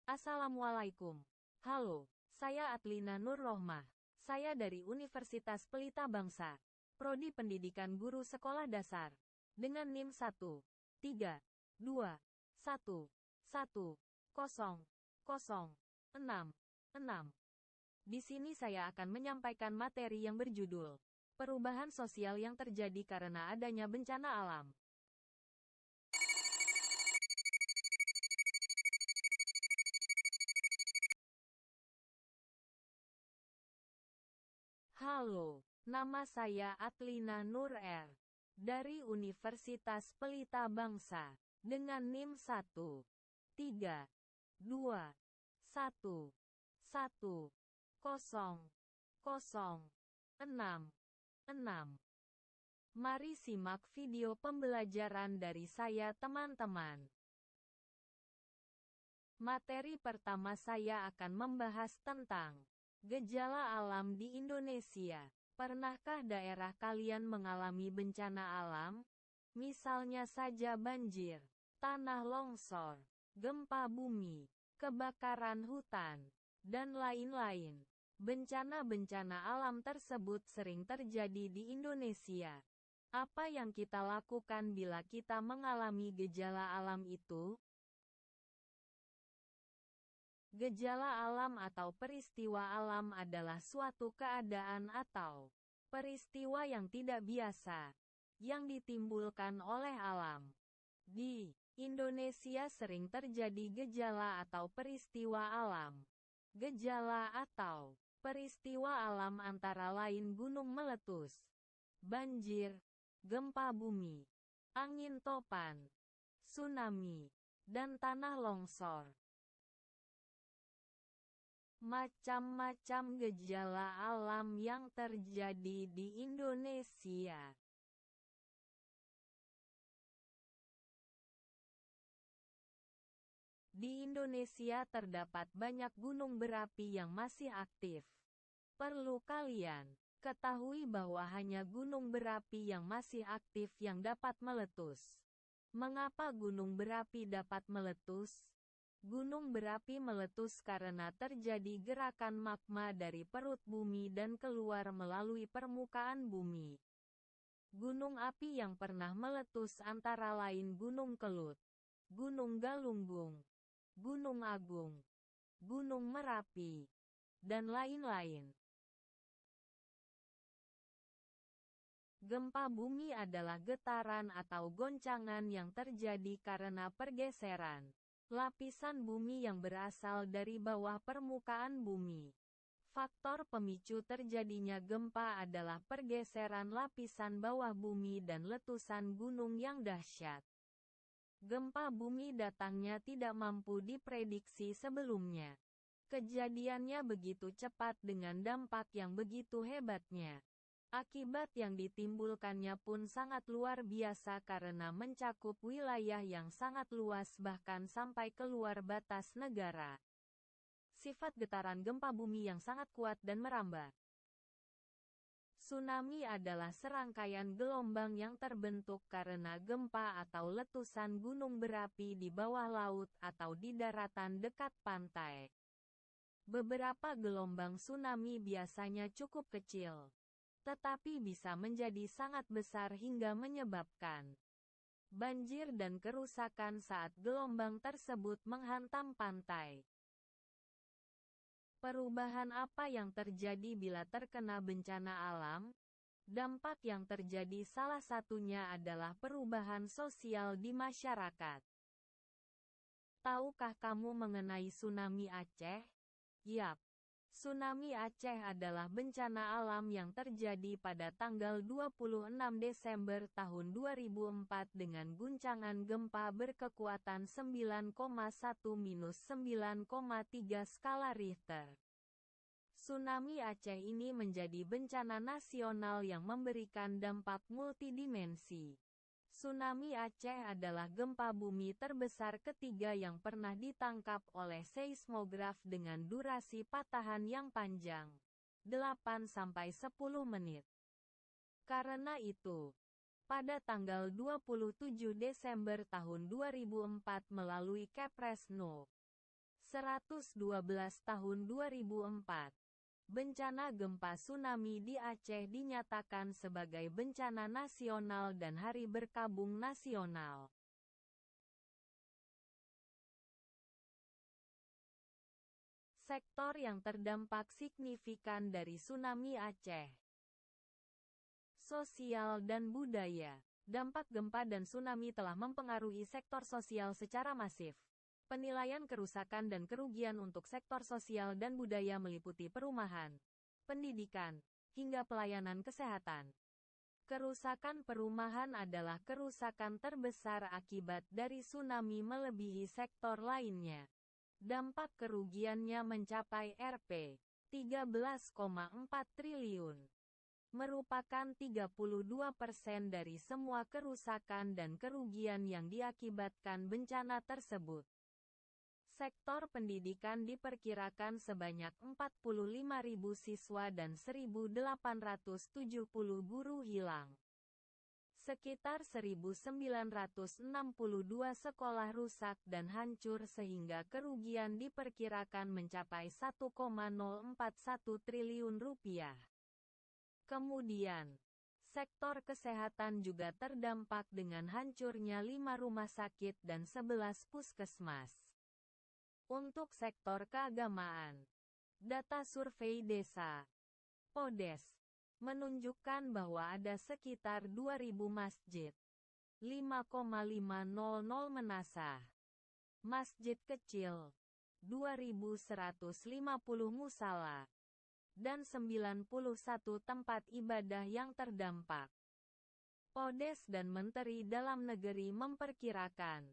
Assalamualaikum. Halo, saya Atlina Nur Rohmah. Saya dari Universitas Pelita Bangsa. Prodi Pendidikan Guru Sekolah Dasar. Dengan NIM 1, 3, 2, 1, 1, 0, 0, 6, 6. Di sini saya akan menyampaikan materi yang berjudul Perubahan Sosial yang Terjadi Karena Adanya Bencana Alam. Halo, nama saya Atlina Nur R. Dari Universitas Pelita Bangsa, dengan NIM 1, 3, 2, 1, 1, 0, 0, 6, 6. Mari simak video pembelajaran dari saya teman-teman. Materi pertama saya akan membahas tentang gejala alam di Indonesia. Pernahkah daerah kalian mengalami bencana alam? Misalnya saja banjir, tanah longsor, gempa bumi, kebakaran hutan, dan lain-lain. Bencana-bencana alam tersebut sering terjadi di Indonesia. Apa yang kita lakukan bila kita mengalami gejala alam itu? Gejala alam atau peristiwa alam adalah suatu keadaan atau peristiwa yang tidak biasa, yang ditimbulkan oleh alam. Di Indonesia sering terjadi gejala atau peristiwa alam. Gejala atau peristiwa alam antara lain gunung meletus, banjir, gempa bumi, angin topan, tsunami, dan tanah longsor. Macam-macam gejala alam yang terjadi di Indonesia. Di Indonesia terdapat banyak gunung berapi yang masih aktif. Perlu kalian ketahui bahwa hanya gunung berapi yang masih aktif yang dapat meletus. Mengapa gunung berapi dapat meletus? Gunung berapi meletus karena terjadi gerakan magma dari perut bumi dan keluar melalui permukaan bumi. Gunung api yang pernah meletus antara lain Gunung Kelut, Gunung Galunggung, Gunung Agung, Gunung Merapi, dan lain-lain. Gempa bumi adalah getaran atau goncangan yang terjadi karena pergeseran lapisan bumi yang berasal dari bawah permukaan bumi. Faktor pemicu terjadinya gempa adalah pergeseran lapisan bawah bumi dan letusan gunung yang dahsyat. Gempa bumi datangnya tidak mampu diprediksi sebelumnya. Kejadiannya begitu cepat dengan dampak yang begitu hebatnya. Akibat yang ditimbulkannya pun sangat luar biasa karena mencakup wilayah yang sangat luas bahkan sampai keluar batas negara. Sifat getaran gempa bumi yang sangat kuat dan merambah. Tsunami adalah serangkaian gelombang yang terbentuk karena gempa atau letusan gunung berapi di bawah laut atau di daratan dekat pantai. Beberapa gelombang tsunami biasanya cukup kecil, tetapi bisa menjadi sangat besar hingga menyebabkan banjir dan kerusakan saat gelombang tersebut menghantam pantai. Perubahan apa yang terjadi bila terkena bencana alam? Dampak yang terjadi salah satunya adalah perubahan sosial di masyarakat. Tahukah kamu mengenai tsunami Aceh? Yap. Tsunami Aceh adalah bencana alam yang terjadi pada tanggal 26 Desember tahun 2004 dengan guncangan gempa berkekuatan 9,1-9,3 skala Richter. Tsunami Aceh ini menjadi bencana nasional yang memberikan dampak multidimensi. Tsunami Aceh adalah gempa bumi terbesar ketiga yang pernah ditangkap oleh seismograf dengan durasi patahan yang panjang, 8-10 menit. Karena itu, pada tanggal 27 Desember tahun 2004 melalui Kepres No. 112 tahun 2004. Bencana gempa tsunami di Aceh dinyatakan sebagai bencana nasional dan hari berkabung nasional. Sektor yang terdampak signifikan dari tsunami Aceh. Sosial dan budaya. Dampak gempa dan tsunami telah mempengaruhi sektor sosial secara masif. Penilaian kerusakan dan kerugian untuk sektor sosial dan budaya meliputi perumahan, pendidikan, hingga pelayanan kesehatan. Kerusakan perumahan adalah kerusakan terbesar akibat dari tsunami melebihi sektor lainnya. Dampak kerugiannya mencapai Rp13,4 triliun. Merupakan 32% dari semua kerusakan dan kerugian yang diakibatkan bencana tersebut. Sektor pendidikan diperkirakan sebanyak 45.000 siswa dan 1.870 guru hilang. Sekitar 1.962 sekolah rusak dan hancur sehingga kerugian diperkirakan mencapai Rp1,041 triliun. Kemudian, sektor kesehatan juga terdampak dengan hancurnya 5 rumah sakit dan 11 puskesmas. Untuk sektor keagamaan, data survei desa Podes menunjukkan bahwa ada sekitar 2.000 masjid, 5,500 menasah, masjid kecil, 2.150 musala, dan 91 tempat ibadah yang terdampak. Podes dan Menteri Dalam Negeri memperkirakan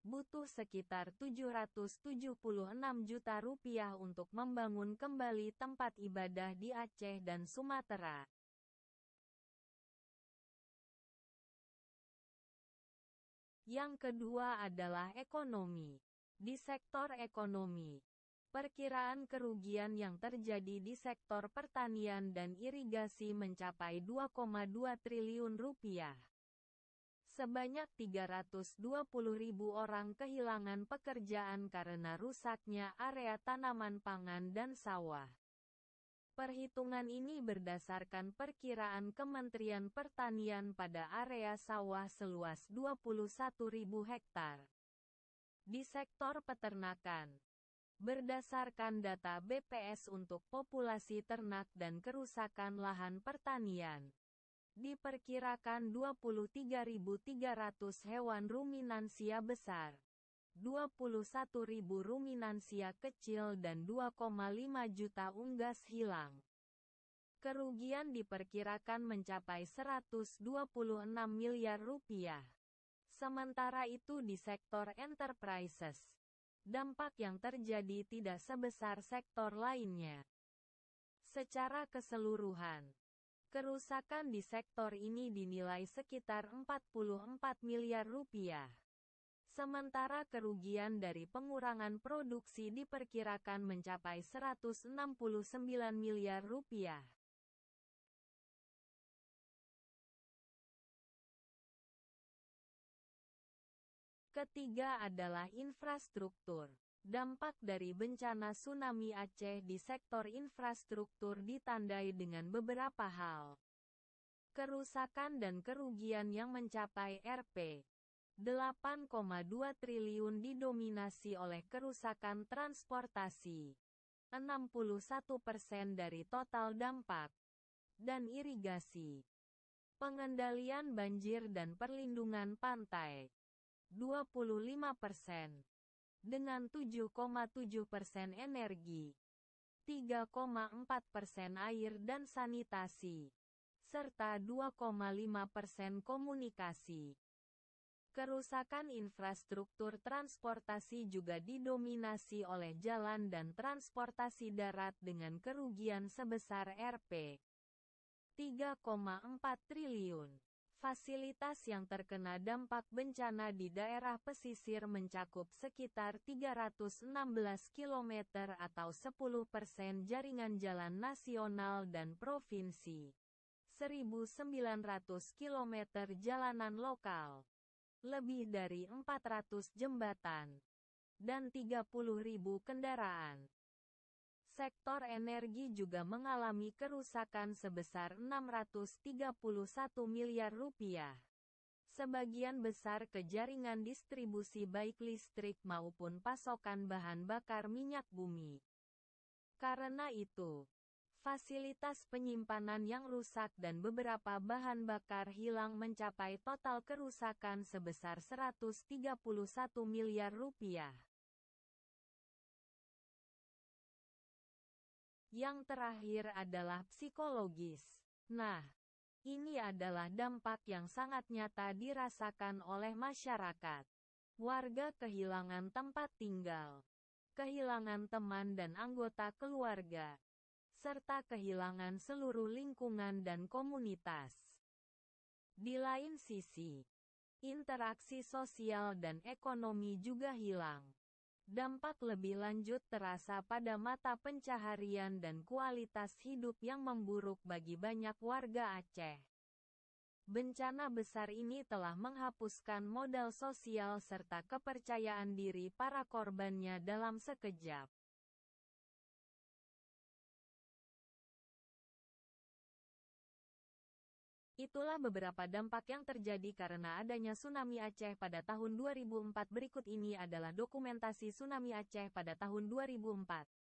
butuh sekitar Rp776 juta untuk membangun kembali tempat ibadah di Aceh dan Sumatera. Yang kedua adalah ekonomi. Di sektor ekonomi, perkiraan kerugian yang terjadi di sektor pertanian dan irigasi mencapai Rp2,2 triliun. Sebanyak 320.000 orang kehilangan pekerjaan karena rusaknya area tanaman pangan dan sawah. Perhitungan ini berdasarkan perkiraan Kementerian Pertanian pada area sawah seluas 21.000 hektar. Di sektor peternakan, berdasarkan data BPS untuk populasi ternak dan kerusakan lahan pertanian, diperkirakan 23.300 hewan ruminansia besar, 21.000 ruminansia kecil dan 2,5 juta unggas hilang. Kerugian diperkirakan mencapai Rp126 miliar. Sementara itu di sektor enterprises, dampak yang terjadi tidak sebesar sektor lainnya. Secara keseluruhan, kerusakan di sektor ini dinilai sekitar Rp44 miliar. Sementara kerugian dari pengurangan produksi diperkirakan mencapai Rp169 miliar. Ketiga adalah infrastruktur. Dampak dari bencana tsunami Aceh di sektor infrastruktur ditandai dengan beberapa hal. Kerusakan dan kerugian yang mencapai Rp8,2 triliun didominasi oleh kerusakan transportasi, 61% dari total dampak, dan irigasi, pengendalian banjir dan perlindungan pantai, 25%. Dengan 7,7% energi, 3,4% air dan sanitasi, serta 2,5% komunikasi. Kerusakan infrastruktur transportasi juga didominasi oleh jalan dan transportasi darat dengan kerugian sebesar Rp3,4 triliun. Fasilitas yang terkena dampak bencana di daerah pesisir mencakup sekitar 316 km atau 10% jaringan jalan nasional dan provinsi, 1.900 km jalanan lokal, lebih dari 400 jembatan, dan 30.000 kendaraan. Sektor energi juga mengalami kerusakan sebesar 631 miliar rupiah. Sebagian besar ke jaringan distribusi baik listrik maupun pasokan bahan bakar minyak bumi. Karena itu, fasilitas penyimpanan yang rusak dan beberapa bahan bakar hilang mencapai total kerusakan sebesar 131 miliar rupiah. Yang terakhir adalah psikologis. Nah, ini adalah dampak yang sangat nyata dirasakan oleh masyarakat. Warga kehilangan tempat tinggal, kehilangan teman dan anggota keluarga, serta kehilangan seluruh lingkungan dan komunitas. Di lain sisi, interaksi sosial dan ekonomi juga hilang. Dampak lebih lanjut terasa pada mata pencaharian dan kualitas hidup yang memburuk bagi banyak warga Aceh. Bencana besar ini telah menghapuskan modal sosial serta kepercayaan diri para korbannya dalam sekejap. Itulah beberapa dampak yang terjadi karena adanya tsunami Aceh pada tahun 2004. Berikut ini adalah dokumentasi tsunami Aceh pada tahun 2004.